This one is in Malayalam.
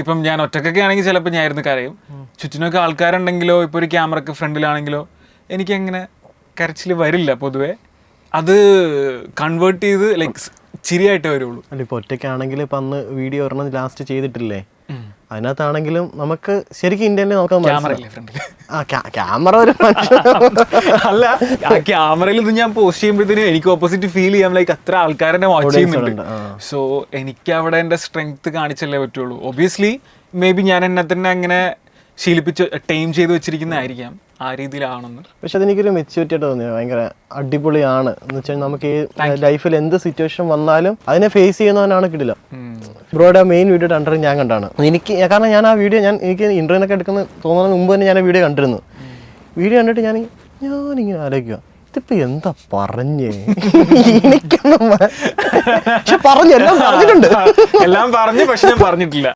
ഇപ്പം ഞാൻ ഒറ്റക്കൊക്കെ ആണെങ്കിൽ ചിലപ്പോൾ ഞാൻ ഇരുന്ന് കരയും. ചുറ്റിനൊക്കെ ആൾക്കാരുണ്ടെങ്കിലോ ഇപ്പോൾ ഒരു ക്യാമറക്ക് ഫ്രണ്ടിലാണെങ്കിലോ എനിക്കങ്ങനെ കരച്ചിൽ വരില്ല പൊതുവേ. അത് കൺവേർട്ട് ചെയ്ത് ലൈക്ക് ചിരിയായിട്ടേ വരുള്ളൂ. അല്ല ഇപ്പോൾ ഒറ്റയ്ക്കാണെങ്കിൽ ഇപ്പം അന്ന് വീഡിയോ ഒരെണ്ണം ലാസ്റ്റ് ചെയ്തിട്ടില്ലേ, അതിനകത്താണെങ്കിലും നമുക്ക് ശരിക്കും ഇന്ത്യയിൽ നോക്കാൻ ക്യാമറ ഇല്ലേ ഫ്രണ്ടിൽ? ക്യാമറ ഒരു അല്ല, ആ ക്യാമറയിൽ ഇത് ഞാൻ പോസ്റ്റ് ചെയ്യുമ്പോഴത്തേനും എനിക്ക് ഓപ്പോസിറ്റ് ഫീൽ ചെയ്യാം ലൈക്ക് അത്ര ആൾക്കാരെന്നെ വാച്ച് ചെയ്യുന്നുണ്ട്. സോ എനിക്ക് അവിടെ എൻ്റെ സ്ട്രെങ്ത് കാണിച്ചല്ലേ പറ്റുള്ളൂ. ഒബ്വിയസ്ലി മേ ബി ഞാൻ എന്നെ തന്നെ അങ്ങനെ ശീലിപ്പിച്ച് ടൈം ചെയ്ത് വെച്ചിരിക്കുന്നതായിരിക്കാം ആ രീതിയിലാണെന്ന്. പക്ഷെ അതെനിക്കൊരു മെച്യൂരിറ്റി ആയിട്ട് തോന്നിയത് ഭയങ്കര അടിപൊളിയാണ്. എന്ന് വെച്ചാൽ നമുക്ക് ഈ ലൈഫിൽ എന്ത് സിറ്റുവേഷൻ വന്നാലും അതിനെ ഫേസ് ചെയ്യുന്നവനാണ് കിടില. ബ്രോയുടെ മെയിൻ വീഡിയോ അണ്ടർ ഞാൻ കണ്ടാണ് എനിക്ക്, കാരണം ഞാൻ ആ വീഡിയോ എനിക്ക് ഇന്റർവ്യൂനൊക്കെ എടുക്കുന്ന തോന്നുന്നതിന് മുമ്പ് തന്നെ ഞാൻ ആ വീഡിയോ കണ്ടിരുന്നു. വീഡിയോ കണ്ടിട്ട് ഞാനിങ്ങനെ ആലോചിക്കുക, ഇതിപ്പോ എന്താ പറഞ്ഞേ, എനിക്കൊന്നും പറഞ്ഞു, എല്ലാം പറഞ്ഞിട്ടുണ്ട്, എല്ലാം പറഞ്ഞു, പക്ഷെ ഞാൻ പറഞ്ഞിട്ടില്ല.